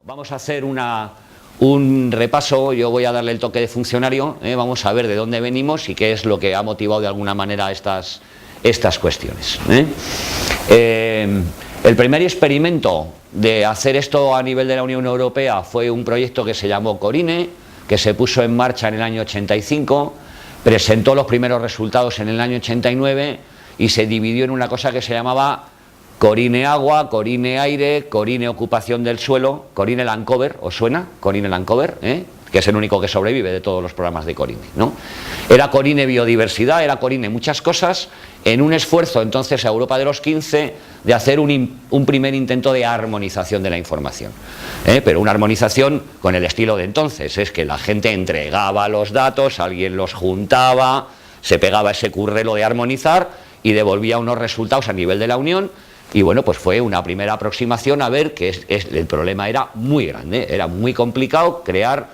Vamos a hacer un repaso, yo voy a darle el toque de funcionario, vamos a ver de dónde venimos y qué es lo que ha motivado de alguna manera estas cuestiones. El primer experimento de hacer esto a nivel de la Unión Europea fue un proyecto que se llamó Corine, que se puso en marcha en el año 85, presentó los primeros resultados en el año 89 y se dividió en una cosa que se llamaba Corine Agua, Corine Aire, Corine Ocupación del Suelo, Corine Landcover, ¿os suena? Corine Landcover, que es el único que sobrevive de todos los programas de Corine, ¿no? Era Corine Biodiversidad, era Corine muchas cosas, en un esfuerzo entonces a Europa de los 15 de hacer un primer intento de armonización de la información, pero una armonización con el estilo de entonces, es que la gente entregaba los datos, alguien los juntaba, se pegaba ese currelo de armonizar y devolvía unos resultados a nivel de la Unión. Y bueno, pues fue una primera aproximación a ver que el problema era muy grande, era muy complicado crear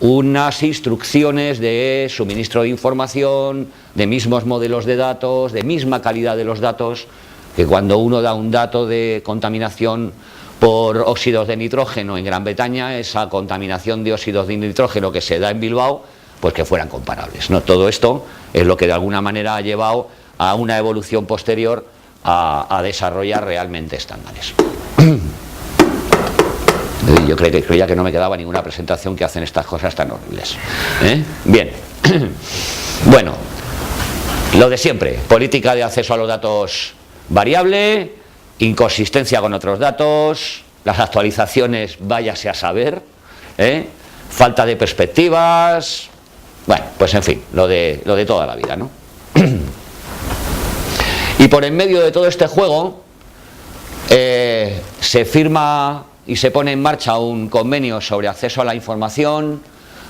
unas instrucciones de suministro de información, de mismos modelos de datos, de misma calidad de los datos, que cuando uno da un dato de contaminación por óxidos de nitrógeno en Gran Bretaña, esa contaminación de óxidos de nitrógeno que se da en Bilbao, pues que fueran comparables, ¿no? Todo esto es lo que de alguna manera ha llevado a una evolución posterior a desarrollar realmente estándares. Yo creía que no me quedaba ninguna presentación que hacen estas cosas tan horribles. Bien. Bueno, lo de siempre, política de acceso a los datos variable, inconsistencia con otros datos, las actualizaciones váyase a saber, falta de perspectivas, bueno, pues en fin, lo de toda la vida, ¿no? Y por en medio de todo este juego se firma y se pone en marcha un convenio sobre acceso a la información,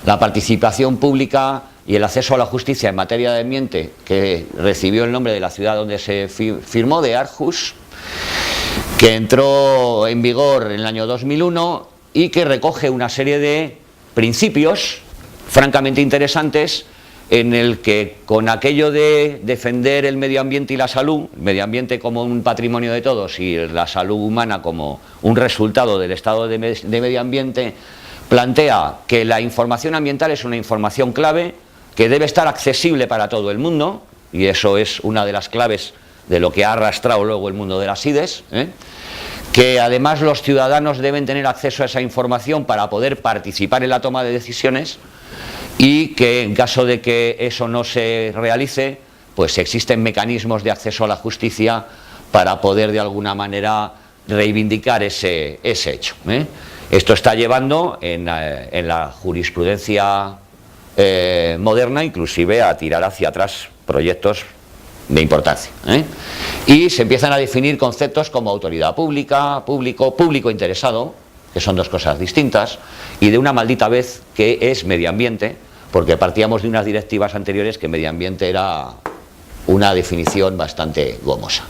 la participación pública y el acceso a la justicia en materia de ambiente, que recibió el nombre de la ciudad donde se firmó, de Aarhus, que entró en vigor en el año 2001 y que recoge una serie de principios francamente interesantes, en el que con aquello de defender el medio ambiente y la salud, el medio ambiente como un patrimonio de todos y la salud humana como un resultado del estado de medio ambiente, plantea que la información ambiental es una información clave que debe estar accesible para todo el mundo, y eso es una de las claves de lo que ha arrastrado luego el mundo de las IDES, que además los ciudadanos deben tener acceso a esa información para poder participar en la toma de decisiones, y que en caso de que eso no se realice, pues existen mecanismos de acceso a la justicia para poder de alguna manera reivindicar ese hecho. Esto está llevando en la jurisprudencia moderna inclusive a tirar hacia atrás proyectos de importancia, y se empiezan a definir conceptos como autoridad pública, público interesado, que son dos cosas distintas, y de una maldita vez que es medio ambiente, porque partíamos de unas directivas anteriores que medio ambiente era una definición bastante gomosa.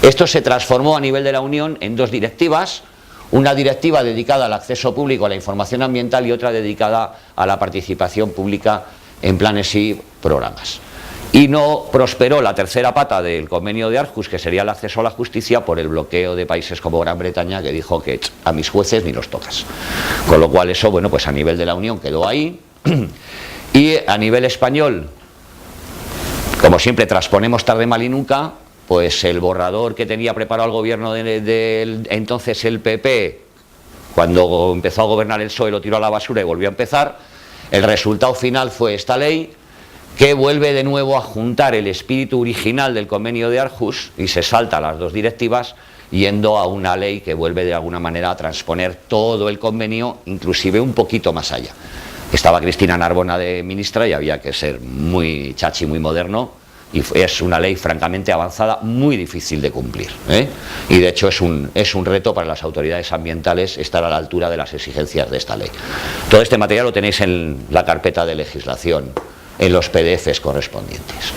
Esto se transformó a nivel de la Unión en dos directivas, una directiva dedicada al acceso público a la información ambiental y otra dedicada a la participación pública en planes y programas. Y no prosperó la tercera pata del convenio de Aarhus, que sería el acceso a la justicia, por el bloqueo de países como Gran Bretaña, que dijo que a mis jueces ni los tocas. Con lo cual eso, bueno, pues a nivel de la Unión quedó ahí. Y a nivel español, como siempre transponemos tarde, mal y nunca, pues el borrador que tenía preparado el gobierno de entonces el PP, cuando empezó a gobernar el PSOE, lo tiró a la basura y volvió a empezar. El resultado final fue esta ley, que vuelve de nuevo a juntar el espíritu original del convenio de Aarhus y se salta las dos directivas, yendo a una ley que vuelve de alguna manera a transponer todo el convenio, inclusive un poquito más allá. Estaba Cristina Narbona de ministra y había que ser muy chachi, muy moderno, y es una ley francamente avanzada, muy difícil de cumplir, y de hecho es un reto para las autoridades ambientales estar a la altura de las exigencias de esta ley. Todo este material lo tenéis en la carpeta de legislación, en los PDFs correspondientes.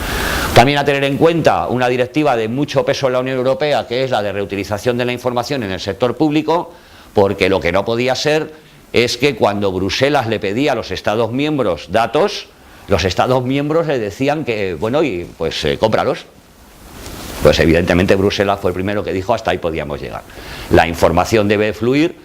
También a tener en cuenta una directiva de mucho peso en la Unión Europea, que es la de reutilización de la información en el sector público, porque lo que no podía ser es que cuando Bruselas le pedía a los Estados miembros datos, los Estados miembros le decían que, bueno, y pues cómpralos. Pues evidentemente Bruselas fue el primero que dijo hasta ahí podíamos llegar. La información debe fluir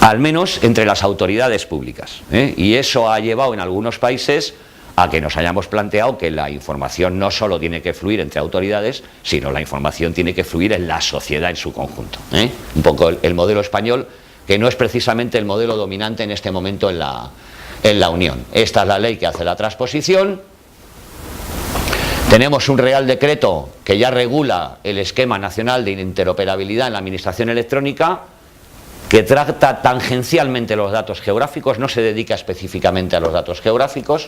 al menos entre las autoridades públicas, ¿eh? Y eso ha llevado en algunos países a que nos hayamos planteado que la información no solo tiene que fluir entre autoridades, sino la información tiene que fluir en la sociedad en su conjunto, ¿eh? Un poco el modelo español, que no es precisamente el modelo dominante en este momento en la Unión. Esta es la ley que hace la transposición. Tenemos un Real Decreto que ya regula el esquema nacional de interoperabilidad en la administración electrónica, que trata tangencialmente los datos geográficos, no se dedica específicamente a los datos geográficos,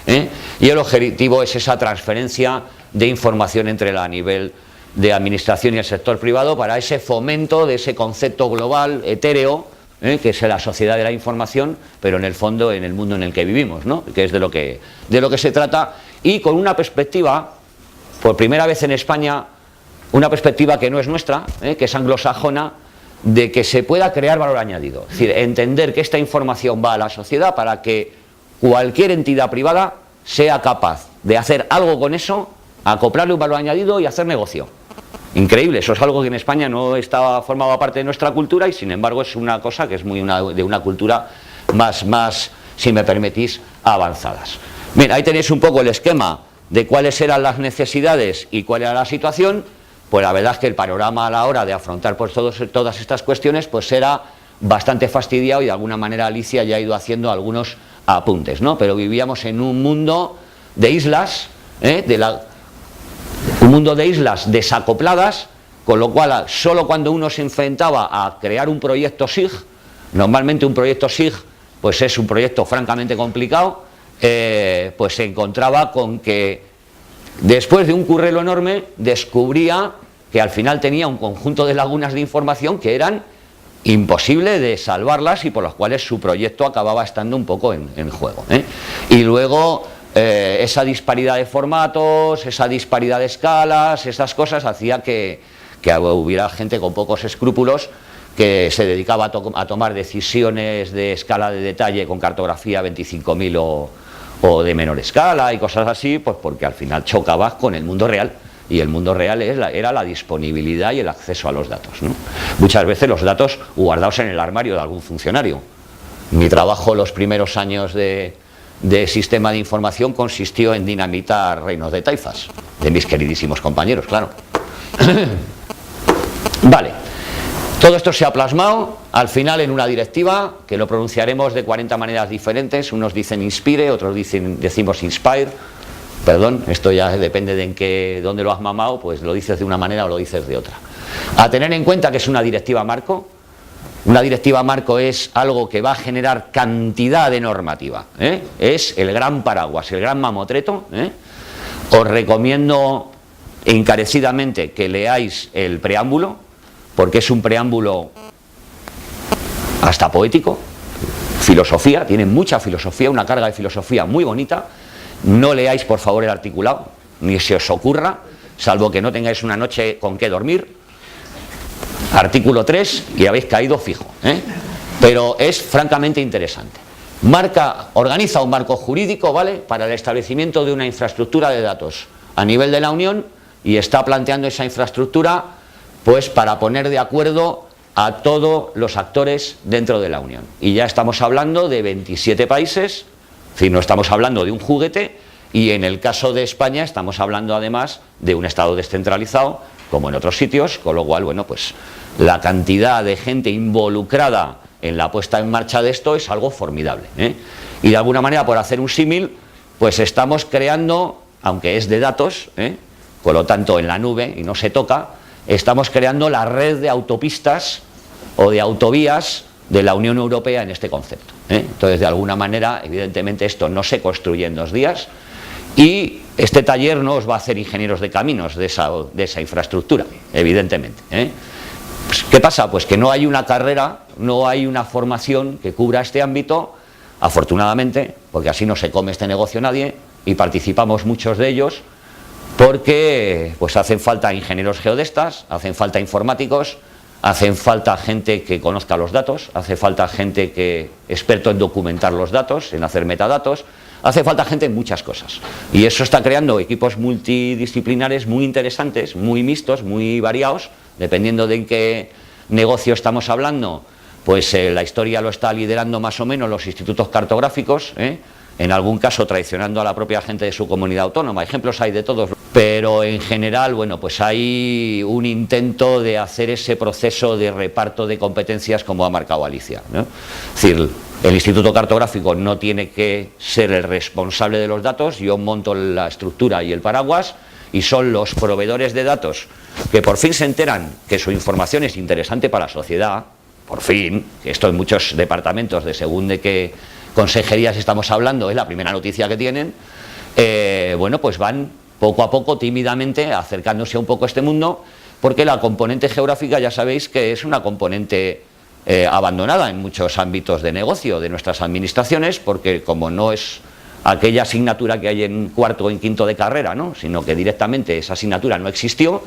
¿eh? Y el objetivo es esa transferencia de información entre a nivel de administración y el sector privado para ese fomento de ese concepto global, etéreo, que es la sociedad de la información, pero en el fondo en el mundo en el que vivimos, ¿no? Que es de lo que se trata, y con una perspectiva, por primera vez en España, una perspectiva que no es nuestra, que es anglosajona, de que se pueda crear valor añadido. Es decir, entender que esta información va a la sociedad para que cualquier entidad privada sea capaz de hacer algo con eso, acoplarle un valor añadido y hacer negocio. Increíble, eso es algo que en España no formaba parte de nuestra cultura, y sin embargo es una cosa que es de una cultura más, si me permitís, avanzadas. Bien, ahí tenéis un poco el esquema de cuáles eran las necesidades y cuál era la situación. Pues la verdad es que el panorama a la hora de afrontar pues todas estas cuestiones pues era bastante fastidiado, y de alguna manera Alicia ya ha ido haciendo algunos apuntes, ¿no? Pero vivíamos en un mundo de islas, un mundo de islas desacopladas, con lo cual solo cuando uno se enfrentaba a crear un proyecto SIG, normalmente un proyecto SIG pues es un proyecto francamente complicado, pues se encontraba con que después de un currelo enorme descubría que al final tenía un conjunto de lagunas de información que eran imposible de salvarlas, y por las cuales su proyecto acababa estando un poco en juego, ¿eh? Y luego esa disparidad de formatos, esa disparidad de escalas, esas cosas hacía que hubiera gente con pocos escrúpulos que se dedicaba a tomar decisiones de escala de detalle con cartografía 25.000 o de menor escala y cosas así, pues porque al final chocabas con el mundo real, y el mundo real era la disponibilidad y el acceso a los datos, ¿no? Muchas veces los datos guardados en el armario de algún funcionario. Mi trabajo los primeros años de sistema de información consistió en dinamitar reinos de taifas, de mis queridísimos compañeros, claro. Vale, todo esto se ha plasmado al final en una directiva que lo pronunciaremos de 40 maneras diferentes. Unos dicen inspire, otros decimos inspire. Perdón, esto ya depende de dónde lo has mamado, pues lo dices de una manera o lo dices de otra. A tener en cuenta que es una directiva marco. Una directiva marco es algo que va a generar cantidad de normativa, ¿eh? Es el gran paraguas, el gran mamotreto, ¿eh? Os recomiendo encarecidamente que leáis el preámbulo, porque es un preámbulo hasta poético, filosofía, tiene mucha filosofía, una carga de filosofía muy bonita. No leáis por favor el articulado, ni se os ocurra, salvo que no tengáis una noche con qué dormir. Artículo 3 y habéis caído fijo, ¿eh? Pero es francamente interesante. Organiza un marco jurídico, ¿vale?, para el establecimiento de una infraestructura de datos a nivel de la Unión, y está planteando esa infraestructura pues para poner de acuerdo a todos los actores dentro de la Unión. Y ya estamos hablando de 27 países, es decir, no estamos hablando de un juguete, y en el caso de España estamos hablando además de un Estado descentralizado, como en otros sitios, con lo cual, bueno, pues la cantidad de gente involucrada en la puesta en marcha de esto es algo formidable, ¿eh? Y de alguna manera, por hacer un símil, pues estamos creando, aunque es de datos, por lo tanto en la nube y no se toca, estamos creando la red de autopistas o de autovías de la Unión Europea en este concepto, ¿eh? Entonces, de alguna manera, evidentemente esto no se construye en 2 días, y este taller no os va a hacer ingenieros de caminos de esa infraestructura, evidentemente, ¿eh? Pues, ¿qué pasa? Pues que no hay una carrera, no hay una formación que cubra este ámbito, afortunadamente, porque así no se come este negocio nadie, y participamos muchos de ellos, porque pues hacen falta ingenieros geodestas, hacen falta informáticos, hacen falta gente que conozca los datos, hace falta gente experto en documentar los datos, en hacer metadatos, hace falta gente en muchas cosas, y eso está creando equipos multidisciplinares muy interesantes, muy mixtos, muy variados, dependiendo de en qué negocio estamos hablando, pues la historia lo está liderando más o menos los institutos cartográficos, en algún caso traicionando a la propia gente de su comunidad autónoma. Ejemplos hay de todos, pero en general, bueno, pues hay un intento de hacer ese proceso de reparto de competencias como ha marcado Alicia, ¿no? Es decir, el Instituto Cartográfico no tiene que ser el responsable de los datos, yo monto la estructura y el paraguas, y son los proveedores de datos que por fin se enteran que su información es interesante para la sociedad, por fin, que esto en muchos departamentos de según de qué consejerías estamos hablando, es la primera noticia que tienen, bueno, pues van poco a poco, tímidamente, acercándose un poco a este mundo, porque la componente geográfica ya sabéis que es una componente abandonada en muchos ámbitos de negocio de nuestras administraciones, porque como no es aquella asignatura que hay en cuarto o en quinto de carrera, ¿no?, sino que directamente esa asignatura no existió,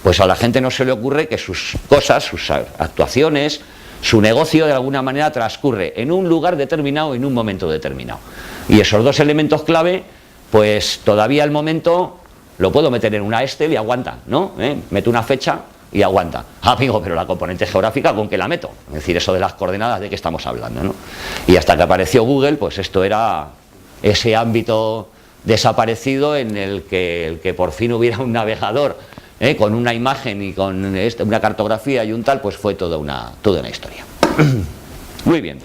pues a la gente no se le ocurre que sus cosas, sus actuaciones, su negocio de alguna manera transcurre en un lugar determinado, en un momento determinado. Y esos dos elementos clave, pues todavía el momento lo puedo meter en una Excel y aguanta, ¿no? Meto una fecha y aguanta. Amigo, pero la componente geográfica, ¿con qué la meto? Es decir, eso de las coordenadas, ¿de qué estamos hablando, no? Y hasta que apareció Google, pues esto era ese ámbito desaparecido en el que por fin hubiera un navegador con una imagen y con una cartografía y un tal, pues fue toda una historia. Muy bien.